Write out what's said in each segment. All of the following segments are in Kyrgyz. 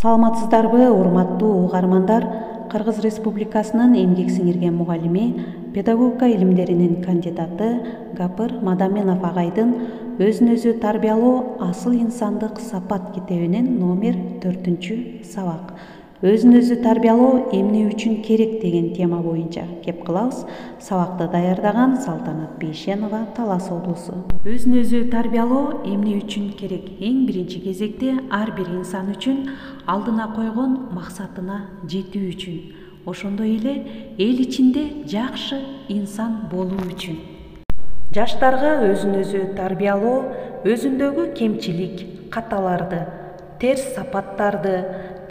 Саламатсыздарбы, урматтуу угармандар. Кыргыз Республикасынын эмгек сиңирген мугалими, педагогика илимдеринин кандидаты Гапыр Мадаменов агайдын өзүн өзү тарбиялоо асыл инсандык сапат китебинин номер 4 сабак өзүн өзү тарбиялоо эмне үчүн керек деген тема боюнча кеп кылабыз. Сабакты даярдаган Салтанат Бейшенова, Талас облусу. Өзүн өзү тарбиялоо эмне үчүн керек? Эң биринчи кезекте ар бир инсан үчүн алдына койгон максатына жетүү үчүн, ошондой эле эл ичинде жакшы инсан болуу үчүн. Жаштарга өзүн өзү тарбиялоо өзүндөгү кемчилик, каталарды, терс сапаттарды,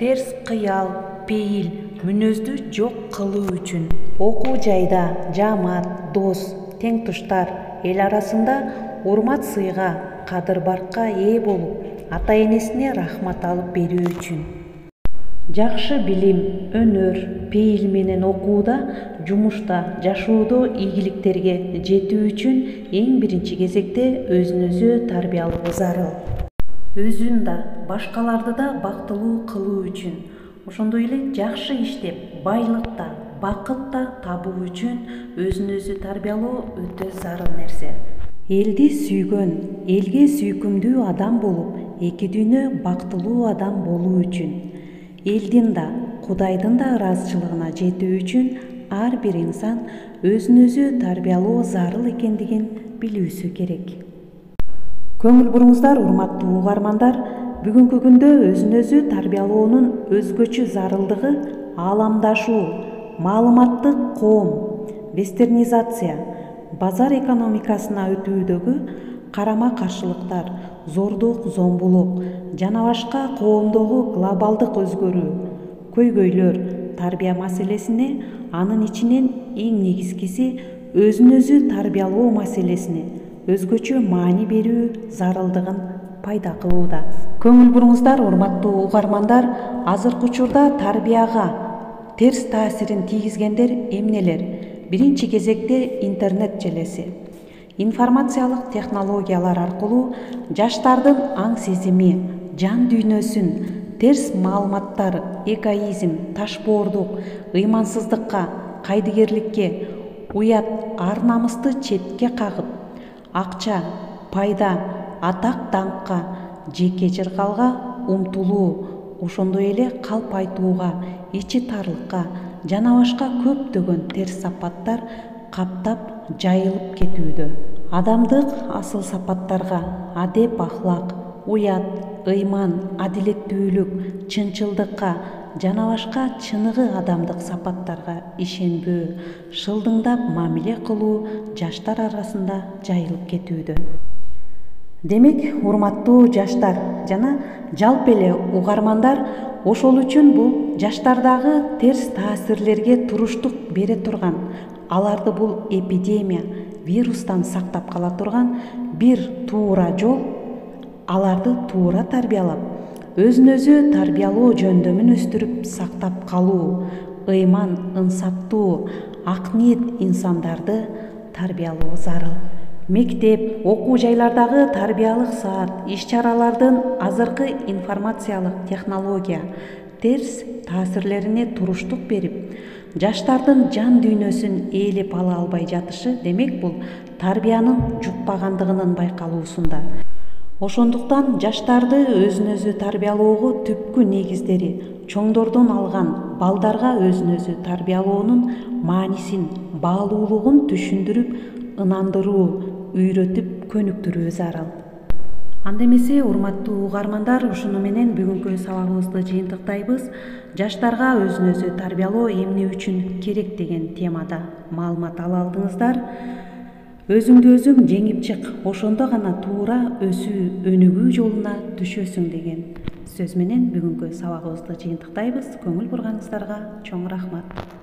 терс кыял, пейил, мүнөздү жок кылуу үчүн окуу жайда жаамат, дос, тең туштар, эл арасында урмат сыйга, кадыр-баркка ээ болуп, ата-энесине рахмат алып берүү үчүн. Жакшы билим, өнөр, пейил менен окууда, жумушта, жашоодо ийгиликтерге жетүү үчүн эң биринчи кезекте өзүн өзү тарбиялоо зарыл. Өзүн да, башкаларды да бактылуу кылуу үчүн, ошондой эле жакшы иштеп, байлыкта, бакытта табуу үчүн өзүн өзү тарбиялоо өтө зарыл нерсе. Элди сүйгөн, элге сүйкүмдүү адам болуп, эки дүйнө бактылуу адам болуу үчүн, элдин да, Кудайдын да ыраазычылыгына жетүү үчүн ар бир инсан өзүн өзү тарбиялоо зарыл экендигин билүүсү керек. Көңүл буруңуздар, урматтуу угармандар. Бүгүнкү күндө өзүн өзү тарбиялоонун өзгөчө зарылдыгы ааламдашуу, маалыматтык коом, вестернизация, базар экономикасына өтүүдөгү карама-каршылыктар, зордук-зомбулук жана башка коомдогу глобалдык өзгөрүү, көйгөйлөр, тарбия маселесине, анын ичинен эң негизгиси өзүн өзү тарбиялоо маселесине өзгөчө маани берүү зарылдыгын пайда кылууда. Көңүл буруңуздар, урматтуу угармандар, азыркы учурда тарбияга терс таасирин тийгизгендер эмнелер? Биринчи кезекте интернет желеси. Информациялык технологиялар аркылуу жаштардын аң сезими, жан дүйнөсүн терс маалыматтар, эгоизм, ташбоордук, ыймансыздыкка, кайдыгерликке, уят, ар-намысты четке кагып, акча, пайда, атак-даңкка, жеке жыргалга умтулуу, ошондой эле калп айтууга, ичи тарлыкка жана башка көптөгөн терс сапаттар каптап жайылып кетүүдө. Адамдык асыл сапаттарга, адеп-ахлак, уят, ыйман, адилеттүүлүк, чынчылдыкка жана башка чыныгы адамдык сапаттарга ишенбөө, шылдыңдап мамиле кылуу жаштар арасында жайылып кетүүдө. Демек, урматтуу жаштар жана жалпы эле угармандар, ошол үчүн бул жаштардагы терс таасирлерге туруштук бере турган, аларды бул эпидемия, вирустан сактап кала турган бир туура жол, аларды туура тарбиялап, өзүн өзү тарбиялоо жөндөмүн өстүрүп сактап калуу, ыйман, ынсаптуу, ак ниет инсандарды тарбиялоо зарыл. Мектеп, окуу жайлардагы тарбиялык саат, иш-чаралардын азыркы информациялык технология терс таасирлерине туруштук берип, жаштардын жан дүйнөсүн ээлеп ала албай жатышы, демек бул тарбиянын жукпагандыгынын байкалуусунда. Ошондуктан жаштарды өзүн өзү тарбиялоого түпкү негиздери, чоңдордон алган балдарга өзүн өзү тарбиялоонун маанисин, баалуулугун түшүндүрүп, ынандыруу, үйрөтүп көнүктүрүү зарыл. Анда эмесе, урматтуу угармандар, ушуну менен бүгүнкү сабагыбызды жыйынтыктайбыз. Жаштарга өзүн өзү тарбиялоо эмне үчүн керек деген темада маалымат ала алдыңыздар. Өзүңдү өзүң жеңип чык, ошондо гана туура өсүү, өнүгүү жолуна түшөсүң деген сөз менен бүгүнкү сабагыбызды жыйынтыктайбыз. Көңүл бурганыңыздарга чоң рахмат.